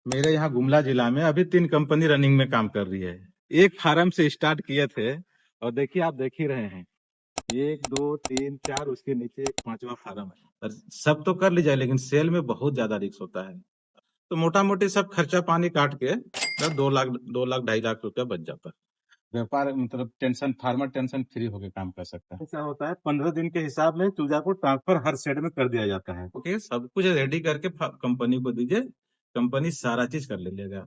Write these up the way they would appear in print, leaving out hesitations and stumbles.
मेरे यहाँ गुमला जिला में अभी 3 कंपनी रनिंग में काम कर रही है। एक फार्म से स्टार्ट किए थे और देखिए आप देख ही रहे हैं, 1 2 3 4 उसके नीचे एक 5वां फार्म है। और सब तो कर ली जाए लेकिन सेल में बहुत ज्यादा रिस्क होता है। तो मोटा मोटी सब खर्चा पानी काट के 2 लाख 2.5 लाख रुपया बच जाता है। व्यापार मतलब फार्मर टेंशन फ्री होकर काम कर सकता है। ऐसा होता है 15 दिन के हिसाब में चूजा को ट्रांसफर हर शेड में कर दिया जाता है। ओके, सब कुछ रेडी करके कंपनी को दीजिए, कंपनी सारा चीज कर लेगा।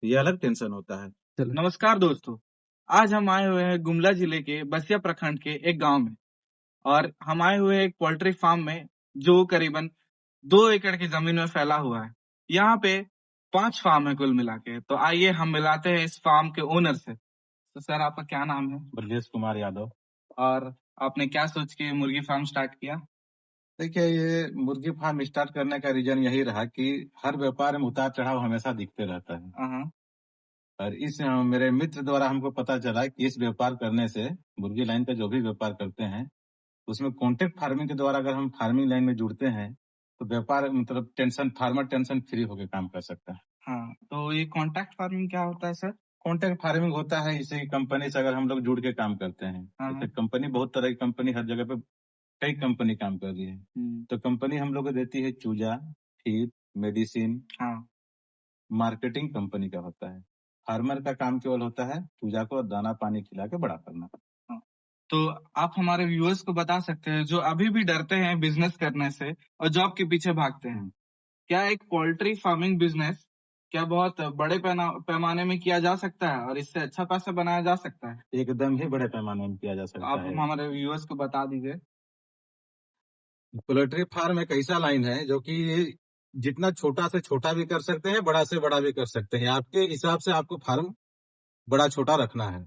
ये अलग टेंशन होता है। नमस्कार दोस्तों, आज हम आए हुए हैं गुमला जिले के बसिया प्रखंड के एक गांव में और हम आए हुए हैं एक पोल्ट्री फार्म में जो करीबन 2 एकड़ की जमीन में फैला हुआ है। यहाँ पे 5 फार्म है कुल मिला के। तो आइए हम मिलाते हैं इस फार्म के ओनर से। तो सर, आपका क्या नाम है ब्रजेश कुमार यादव। और आपने क्या सोच के मुर्गी फार्म स्टार्ट किया? देखिए, ये मुर्गी फार्म स्टार्ट करने का रीजन यही रहा कि हर व्यापार में उतार चढ़ाव हमेशा दिखते रहता है। हाँ, और मेरे मित्र द्वारा हमको पता चला कि इस व्यापार करने से, मुर्गी लाइन का जो भी व्यापार करते हैं, उसमें कॉन्ट्रैक्ट फार्मिंग के द्वारा अगर हम फार्मिंग लाइन में जुड़ते हैं तो व्यापार मतलब फार्मर टेंशन फ्री होकर काम कर सकता है। हाँ। तो ये कॉन्ट्रैक्ट फार्मिंग क्या होता है सर? कॉन्ट्रैक्ट फार्मिंग होता है जैसे कंपनी से अगर हम लोग जुड़ के काम करते हैं, हाँ, जैसे कंपनी, बहुत तरह की कंपनी, हर जगह पे कई कंपनी काम कर रही है। तो कंपनी हम लोग को देती है चूजा, फीड, मेडिसिन। हाँ। मार्केटिंग कंपनी का होता है। फार्मर का काम केवल होता है चूजा को दाना पानी खिला के बड़ा करना। हाँ। तो आप हमारे व्यूअर्स को बता सकते हैं जो अभी भी डरते हैं बिजनेस करने से और जॉब के पीछे भागते हैं, क्या एक पोल्ट्री फार्मिंग बिजनेस क्या बहुत बड़े पैमाने में किया जा सकता है और इससे अच्छा पैसा बनाया जा सकता है? एकदम ही बड़े पैमाने में किया जा तो सकता आप है। हमारे व्यूअर्स को बता दीजिए। पोल्ट्री फार्म एक ऐसा लाइन है जो कि जितना छोटा से छोटा भी कर सकते हैं, बड़ा से बड़ा भी कर सकते हैं। आपके हिसाब से आपको फार्म बड़ा छोटा रखना है।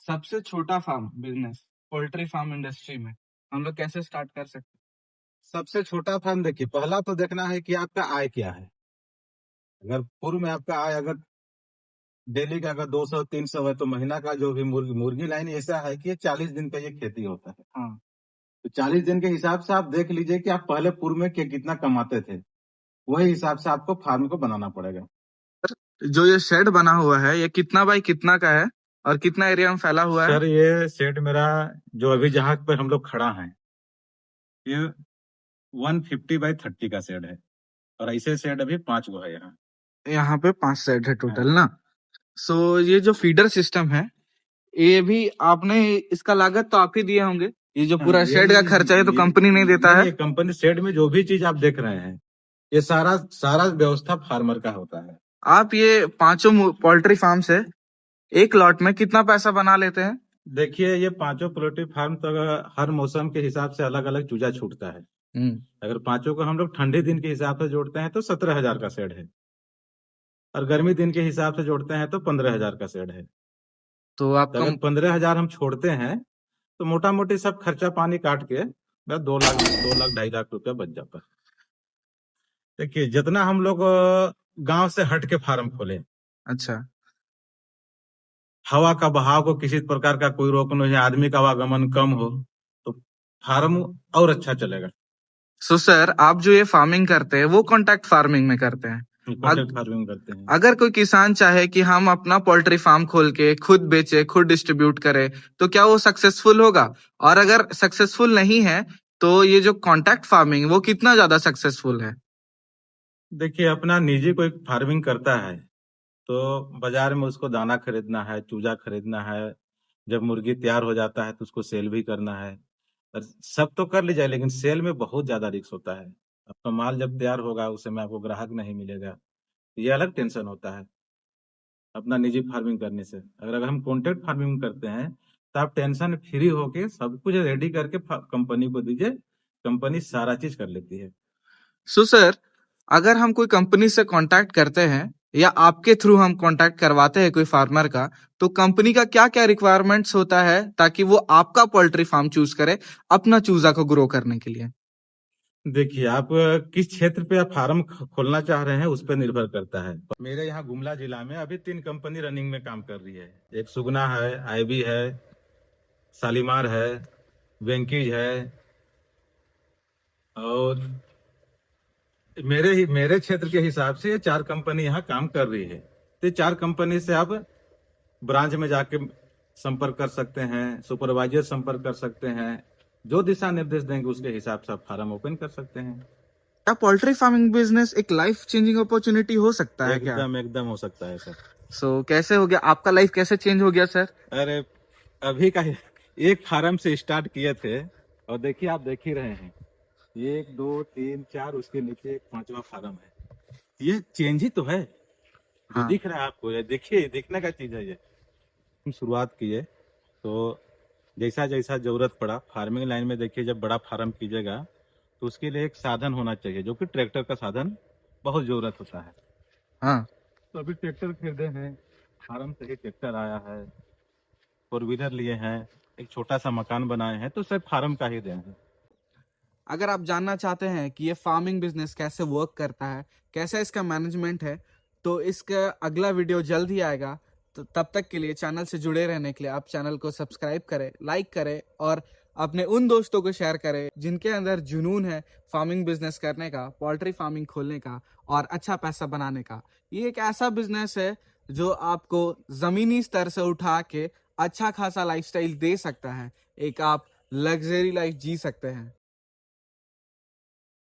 सबसे छोटा farm business poultry farm industry में हम लोग कैसे स्टार्ट कर सकते सबसे छोटा फार्म, देखिए, पहला तो देखना है कि आपका आय क्या है। अगर पूर्व में आपका आय अगर डेली का अगर 200-300 है तो महीना का जो भी मुर्गी लाइन ऐसा है कि ये 40 दिन का ये खेती होता है। हाँ। तो 40 दिन के हिसाब से आप देख लीजिए कि आप पहले पूर्व में कितना कमाते थे, वही हिसाब से आपको फार्म को बनाना पड़ेगा। जो ये शेड बना हुआ है ये कितना बाय कितना का है और कितना एरिया में फैला हुआ है? सर, ये शेड मेरा जो अभी जहाँ पर हम लोग खड़ा हैं, ये 150 बाय 30 का शेड है और ऐसे शेड अभी 5 गो है यहाँ। यहाँ पे 5 सेट है टोटल ना। सो ये जो फीडर सिस्टम है ये भी आपने, इसका लागत तो आप ही दिए होंगे? ये जो पूरा शेड का खर्चा है तो कंपनी नहीं देता है? ये कंपनी शेड में जो भी चीज आप देख रहे हैं, ये सारा सारा व्यवस्था फार्मर का होता है। आप ये 5 पोल्ट्री फार्म से एक लॉट में कितना पैसा बना लेते हैं? देखिए, ये 5 पोल्ट्री फार्म तो हर मौसम के हिसाब से अलग अलग चूजा छूटता है। अगर 5 को हम लोग ठंडे दिन के हिसाब से जोड़ते हैं तो 17,000 का शेड है और गर्मी दिन के हिसाब से जोड़ते हैं तो 15,000 का शेड है। तो आप अगर 15,000 हम छोड़ते हैं तो मोटा मोटी सब खर्चा पानी काट के बस 2 लाख 2.5 लाख रुपया बच जाता है। देखिए, जितना हम लोग गांव से हट के फार्म खोले, अच्छा, हवा का बहाव को किसी प्रकार का कोई रोक नहीं है, आदमी का आवागमन कम हो तो फार्म और अच्छा चलेगा। सो सर, आप जो ये फार्मिंग करते हैं वो कॉन्ट्रैक्ट फार्मिंग में करते हैं? कॉन्ट्रैक्ट फार्मिंग करते हैं। अगर कोई किसान चाहे कि हम अपना पोल्ट्री फार्म खोल के खुद बेचे, खुद डिस्ट्रीब्यूट करे, तो क्या वो सक्सेसफुल होगा? और अगर सक्सेसफुल नहीं है तो ये जो कॉन्ट्रैक्ट फार्मिंग वो कितना ज्यादा सक्सेसफुल है? देखिए, अपना निजी कोई फार्मिंग करता है तो बाजार में उसको दाना खरीदना है, चूजा खरीदना है, जब मुर्गी तैयार हो जाता है तो उसको सेल भी करना है। और सब तो कर ली जाए लेकिन सेल में बहुत ज्यादा रिस्क होता है। आपका माल जब तैयार होगा उस समय आपको ग्राहक नहीं मिलेगा, ये अलग टेंशन होता है अपना निजी फार्मिंग करने से। अगर हम कॉन्ट्रैक्ट फार्मिंग करते हैं तो आप टेंशन फ्री होके सब कुछ रेडी करके कंपनी को दीजिए, कंपनी सारा चीज कर लेती है। सो सर, अगर हम कोई कंपनी से कांटेक्ट करते हैं या आपके थ्रू हम कांटेक्ट करवाते हैं कोई फार्मर का, तो कंपनी का क्या क्या रिक्वायरमेंट्स होता है ताकि वो आपका पोल्ट्री फार्म चूज करे अपना चूजा को ग्रो करने के लिए? देखिए, आप किस क्षेत्र पे आप फार्म खोलना चाह रहे हैं उस पर निर्भर करता है। मेरे यहाँ गुमला जिला में अभी 3 कंपनी रनिंग में काम कर रही है। एक सुगना है, आईबी है, शालीमार है, वेंकीज है और मेरे क्षेत्र के हिसाब से ये 4 कंपनी यहाँ काम कर रही है। तो ये 4 कंपनी से आप ब्रांच में जाके संपर्क कर सकते हैं, सुपरवाइजर संपर्क कर सकते हैं। जो दिशा निर्देश देंगे उसके हिसाब से आप फार्म ओपन कर सकते हैं। क्या पोल्ट्री फार्मिंग बिजनेस एक लाइफ चेंजिंग अपॉर्चुनिटी हो सकता है क्या? एकदम हो सकता है सर। कैसे हो गया आपका लाइफ, कैसे चेंज हो गया सर? अरे अभी का एक फार्म से स्टार्ट किए थे और देखिए आप देख ही रहे हैं, 1 2 3 4 उसके नीचे एक 5वां फार्म है। ये चेंज ही तो है जो हाँ। दिख रहा है आपको। ये देखिए, देखने का चीज है ये। हम शुरुआत किए तो जैसा जैसा जरूरत पड़ा फार्मिंग लाइन में, देखिए जब बड़ा फार्म कीजिएगा तो उसके लिए एक साधन होना चाहिए, जो कि ट्रैक्टर का साधन बहुत जरूरत होता है। हाँ। तो अभी ट्रैक्टर खरीदे हैं, फार्म से ही ट्रैक्टर आया है, 4 व्हीलर लिए हैं, एक छोटा सा मकान बनाए हैं, तो सब फार्म का ही देन है। अगर आप जानना चाहते हैं कि ये फार्मिंग बिजनेस कैसे वर्क करता है, कैसा इसका मैनेजमेंट है, तो इसका अगला वीडियो जल्द ही आएगा। तो तब तक के लिए चैनल से जुड़े रहने के लिए आप चैनल को सब्सक्राइब करें, लाइक करें और अपने उन दोस्तों को शेयर करें जिनके अंदर जुनून है फार्मिंग बिजनेस करने का, पोल्ट्री फार्मिंग खोलने का और अच्छा पैसा बनाने का। ये एक ऐसा बिजनेस है जो आपको जमीनी स्तर से उठा के अच्छा खासा लाइफस्टाइल दे सकता है, एक आप लग्जरी लाइफ जी सकते हैं।